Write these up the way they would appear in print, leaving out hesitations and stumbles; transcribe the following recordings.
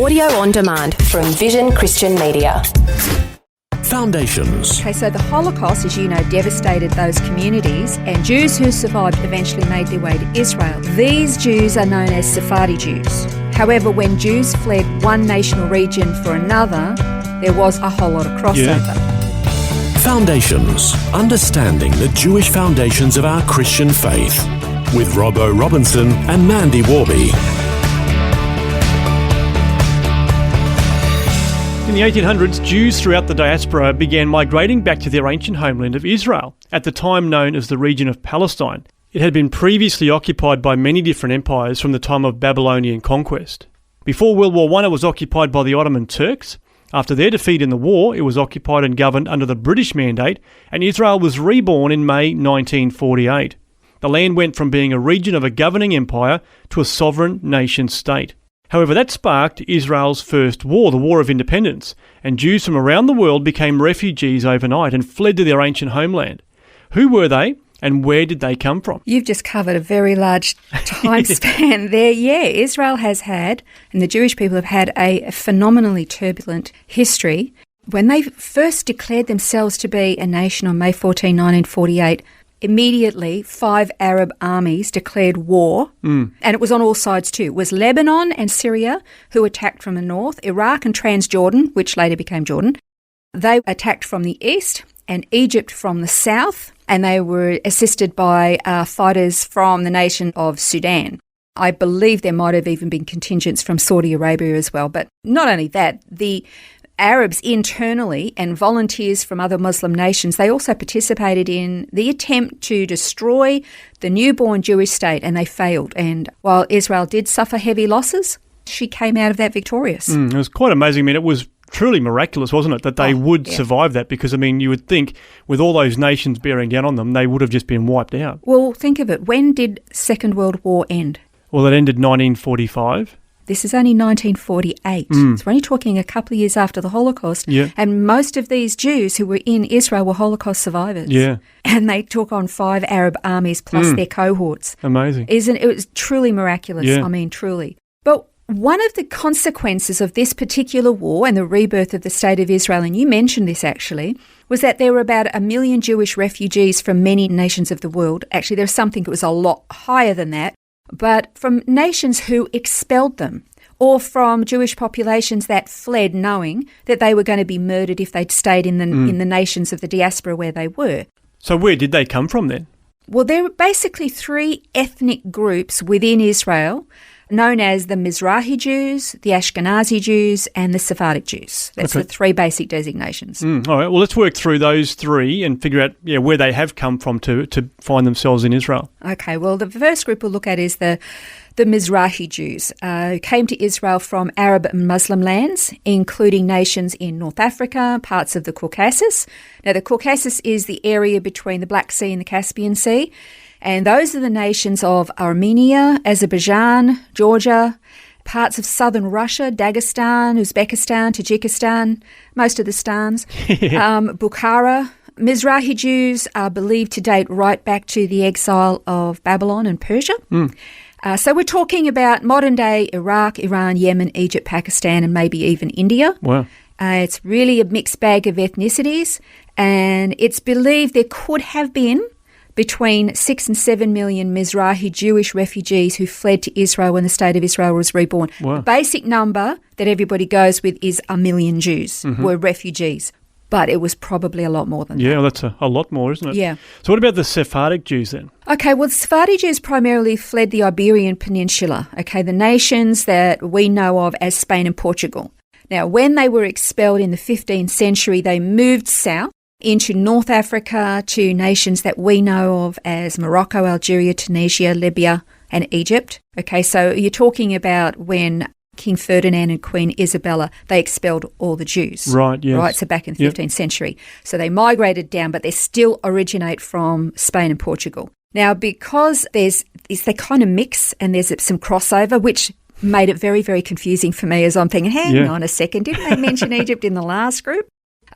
Audio on demand from Vision Christian Media. Foundations. Okay, so the Holocaust, as you know, devastated those communities, and Jews who survived eventually made their way to Israel. These Jews are known as Sephardi Jews. However, when Jews fled one national region for another, there was a whole lot of crossover. Foundations. Understanding the Jewish foundations of our Christian faith. With Robbo Robinson and Mandy Warby. In the 1800s, Jews throughout the diaspora began migrating back to their ancient homeland of Israel, at the time known as the region of Palestine. It had been previously occupied by many different empires from the time of Babylonian conquest. Before World War I, it was occupied by the Ottoman Turks. After their defeat in the war, it was occupied and governed under the British Mandate, and Israel was reborn in May 1948. The land went from being a region of a governing empire to a sovereign nation-state. However, that sparked Israel's first war, the War of Independence, and Jews from around the world became refugees overnight and fled to their ancient homeland. Who were they, and where did they come from? You've just covered a very large time span there. Yeah, Israel has had, and the Jewish people have had, a phenomenally turbulent history. When they first declared themselves to be a nation on May 14, 1948, immediately 5 Arab armies declared war, and it was on all sides too. It was Lebanon and Syria who attacked from the north, Iraq and Transjordan, which later became Jordan. They attacked from the east, and Egypt from the south, and they were assisted by fighters from the nation of Sudan. I believe there might have even been contingents from Saudi Arabia as well. But not only that, the Arabs internally and volunteers from other Muslim nations, they also participated in the attempt to destroy the newborn Jewish state, and they failed. And while Israel did suffer heavy losses, she came out of that victorious. It was quite amazing. I mean, it was truly miraculous, wasn't it, that they would survive that? Because, I mean, you would think with all those nations bearing down on them, they would have just been wiped out. Well, think of it. When did Second World War end? Well, it ended 1945. This is only 1948. So we're only talking a couple of years after the Holocaust. Yeah. And most of these Jews who were in Israel were Holocaust survivors. Yeah. And they took on 5 Arab armies plus their cohorts. Amazing. It was truly miraculous. Yeah. I mean, truly. But one of the consequences of this particular war and the rebirth of the State of Israel, and you mentioned this actually, was that there were about 1 million Jewish refugees from many nations of the world. Actually, there's something that was a lot higher than that. But from nations who expelled them, or from Jewish populations that fled knowing that they were going to be murdered if they'd stayed in the nations of the diaspora where they were. So where did they come from then? Well, there were basically 3 ethnic groups within Israel, known as the Mizrahi Jews, the Ashkenazi Jews, and the Sephardic Jews. That's the 3 basic designations. All right, well, let's work through those 3 and figure out where they have come from to find themselves in Israel. Okay, well, the first group we'll look at is the Mizrahi Jews, who came to Israel from Arab and Muslim lands, including nations in North Africa, parts of the Caucasus. Now, the Caucasus is the area between the Black Sea and the Caspian Sea. And those are the nations of Armenia, Azerbaijan, Georgia, parts of southern Russia, Dagestan, Uzbekistan, Tajikistan, most of the stans, Bukhara. Mizrahi Jews are believed to date right back to the exile of Babylon and Persia. So we're talking about modern-day Iraq, Iran, Yemen, Egypt, Pakistan, and maybe even India. Wow. It's really a mixed bag of ethnicities, and it's believed there could have been between 6 and 7 million Mizrahi Jewish refugees who fled to Israel when the State of Israel was reborn. Wow. The basic number that everybody goes with is 1 million Jews were refugees, but it was probably a lot more than that. Yeah, well, that's a lot more, isn't it? Yeah. So what about the Sephardic Jews then? Okay, well, the Sephardi Jews primarily fled the Iberian Peninsula, the nations that we know of as Spain and Portugal. Now, when they were expelled in the 15th century, they moved south into North Africa to nations that we know of as Morocco, Algeria, Tunisia, Libya, and Egypt. Okay, so you're talking about when King Ferdinand and Queen Isabella, they expelled all the Jews. Right, yes. Right, so back in the 15th century. So they migrated down, but they still originate from Spain and Portugal. Now, because they kind of mix and there's some crossover, which made it very, very confusing for me as I'm thinking, hang on a second, didn't they mention Egypt in the last group?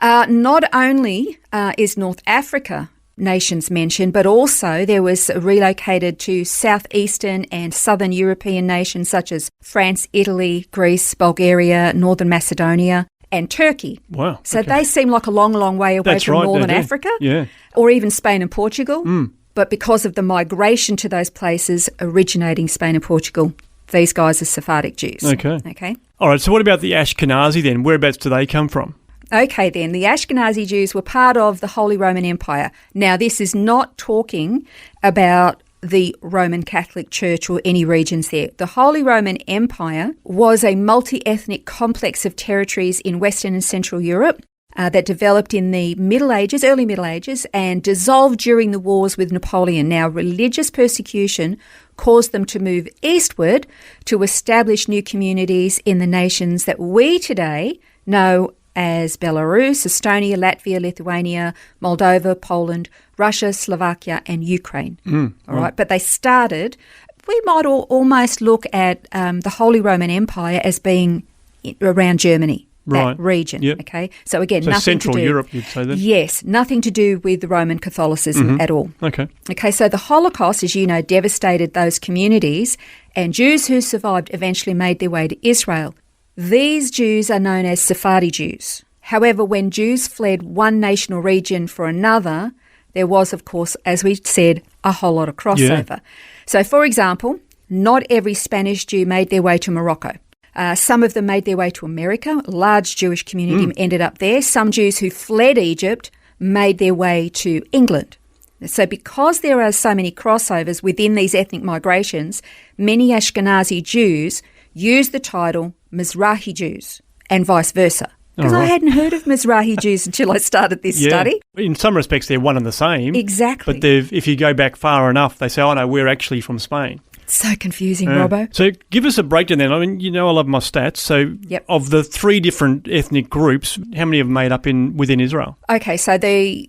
Not only is North Africa nations mentioned, but also there was relocated to southeastern and southern European nations such as France, Italy, Greece, Bulgaria, Northern Macedonia, and Turkey. Wow. So okay. they seem like a long, long way away That's from right, Northern they do. Africa, Yeah. or even Spain and Portugal. But because of the migration to those places originating Spain and Portugal, these guys are Sephardic Jews. Okay. All right, so what about the Ashkenazi then? Whereabouts do they come from? Okay, then. The Ashkenazi Jews were part of the Holy Roman Empire. Now, this is not talking about the Roman Catholic Church or any regions there. The Holy Roman Empire was a multi-ethnic complex of territories in Western and Central Europe that developed in the early Middle Ages, and dissolved during the wars with Napoleon. Now, religious persecution caused them to move eastward to establish new communities in the nations that we today know as Belarus, Estonia, Latvia, Lithuania, Moldova, Poland, Russia, Slovakia, and Ukraine. All right, but they started. We might almost look at the Holy Roman Empire as being around Germany. That region, Yep. okay? So again, So nothing Central to do... Europe, you'd say then? Yes, nothing to do with the Roman Catholicism at all. Okay. Okay, so the Holocaust, as you know, devastated those communities, and Jews who survived eventually made their way to Israel. These Jews are known as Sephardi Jews. However, when Jews fled one nation or region for another, there was, of course, as we said, a whole lot of crossover. Yeah. So, for example, not every Spanish Jew made their way to Morocco. Some of them made their way to America. A large Jewish community ended up there. Some Jews who fled Egypt made their way to England. So because there are so many crossovers within these ethnic migrations, many Ashkenazi Jews use the title Mizrahi Jews and vice versa. Because I hadn't heard of Mizrahi Jews until I started this study. In some respects, they're one and the same. Exactly. But if you go back far enough, they say, oh, no, we're actually from Spain. So confusing, Robbo. So give us a breakdown then. I mean, you know I love my stats. So of the three different ethnic groups, how many have made up within Israel? Okay, so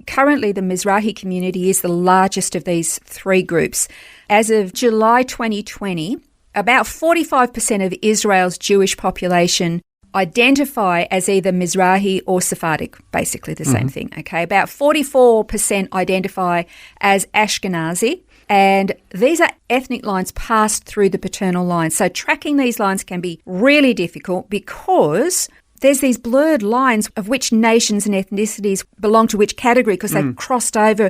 currently the Mizrahi community is the largest of these three groups. As of July 2020, about 45% of Israel's Jewish population identify as either Mizrahi or Sephardic, basically the same thing. Okay, about 44% identify as Ashkenazi. And these are ethnic lines passed through the paternal line. So tracking these lines can be really difficult because there's these blurred lines of which nations and ethnicities belong to which category because they've crossed over.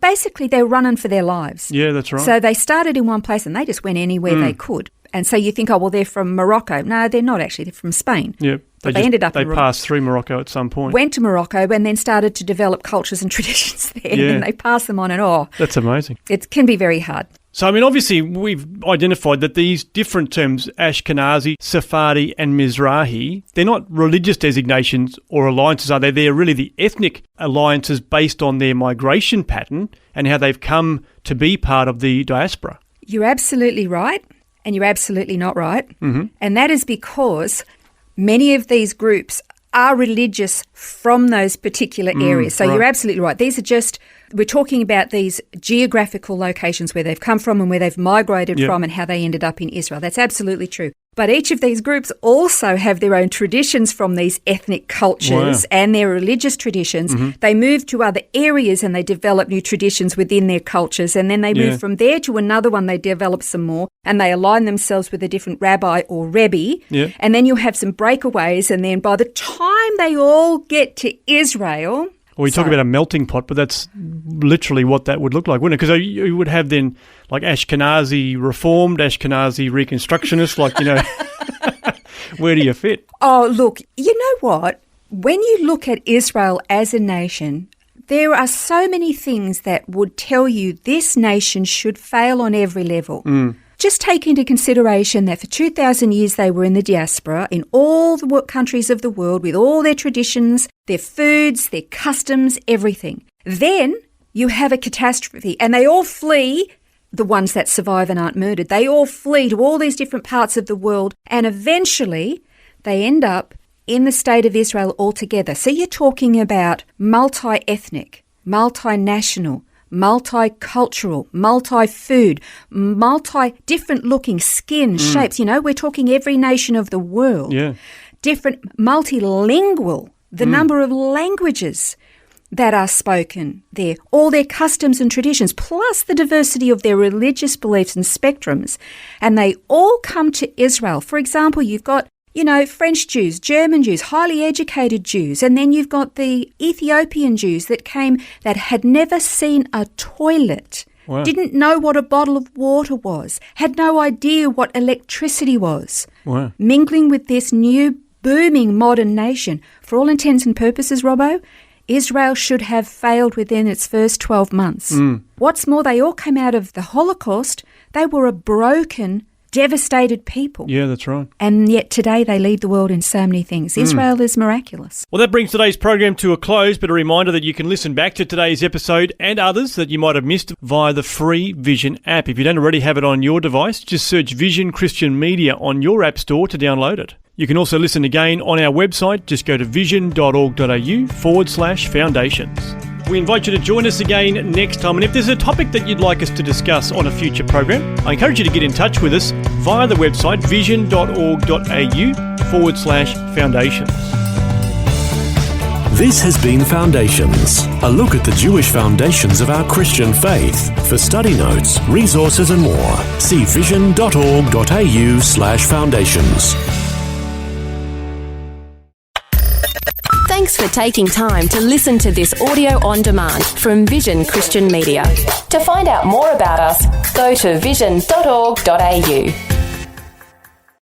Basically, they're running for their lives. Yeah, that's right. So they started in one place and they just went anywhere they could. And so you think, oh, well, they're from Morocco. No, they're not actually. They're from Spain. Yeah. But they ended up They passed through Morocco at some point. Went to Morocco and then started to develop cultures and traditions there. Yeah. And they pass them on and on. That's amazing. It can be very hard. So, I mean, obviously, we've identified that these different terms, Ashkenazi, Sephardi and Mizrahi, they're not religious designations or alliances, are they? They're really the ethnic alliances based on their migration pattern and how they've come to be part of the diaspora. You're absolutely right, and you're absolutely not right. And that is because many of these groups are religious from those particular areas. So you're absolutely right. These are just, we're talking about these geographical locations where they've come from and where they've migrated from and how they ended up in Israel. That's absolutely true. But each of these groups also have their own traditions from these ethnic cultures and their religious traditions. They move to other areas and they develop new traditions within their cultures. And then they move from there to another one, they develop some more and they align themselves with a different rabbi or rebbe. And then you have some breakaways. And then by the time they all get to Israel... Well, we talk about a melting pot, but that's literally what that would look like, wouldn't it? Because you would have then like Ashkenazi Reformed, Ashkenazi Reconstructionist, like, you know, where do you fit? Oh, look, you know what? When you look at Israel as a nation, there are so many things that would tell you this nation should fail on every level. Just take into consideration that for 2,000 years they were in the diaspora in all the countries of the world with all their traditions, their foods, their customs, everything. Then you have a catastrophe and they all flee, the ones that survive and aren't murdered. They all flee to all these different parts of the world and eventually they end up in the state of Israel altogether. So you're talking about multi-ethnic, multinational, multicultural, multi-food, multi-different looking skin, shapes. You know, we're talking every nation of the world. Different multilingual, the number of languages. that are spoken there, all their customs and traditions, plus the diversity of their religious beliefs and spectrums, and they all come to Israel. For example, you've got, French Jews, German Jews, highly educated Jews, and then you've got the Ethiopian Jews that came that had never seen a toilet. Wow. Didn't know what a bottle of water was, had no idea what electricity was. Wow. Mingling with this new booming modern nation. For all intents and purposes, Robbo, Israel should have failed within its first 12 months. What's more, they all came out of the Holocaust. They were a broken, devastated people. Yeah, that's right. And yet today they lead the world in so many things. Israel is miraculous. Well, that brings today's program to a close, but a reminder that you can listen back to today's episode and others that you might have missed via the free Vision app. If you don't already have it on your device, just search Vision Christian Media on your app store to download it. You can also listen again on our website. Just go to vision.org.au/foundations. We invite you to join us again next time, and if there's a topic that you'd like us to discuss on a future program, I encourage you to get in touch with us via the website vision.org.au/foundations. This has been Foundations, a look at the Jewish foundations of our Christian faith. For study notes, resources and more, see vision.org.au/foundations. Thanks for taking time to listen to this audio on demand from Vision Christian Media. To find out more about us, go to vision.org.au.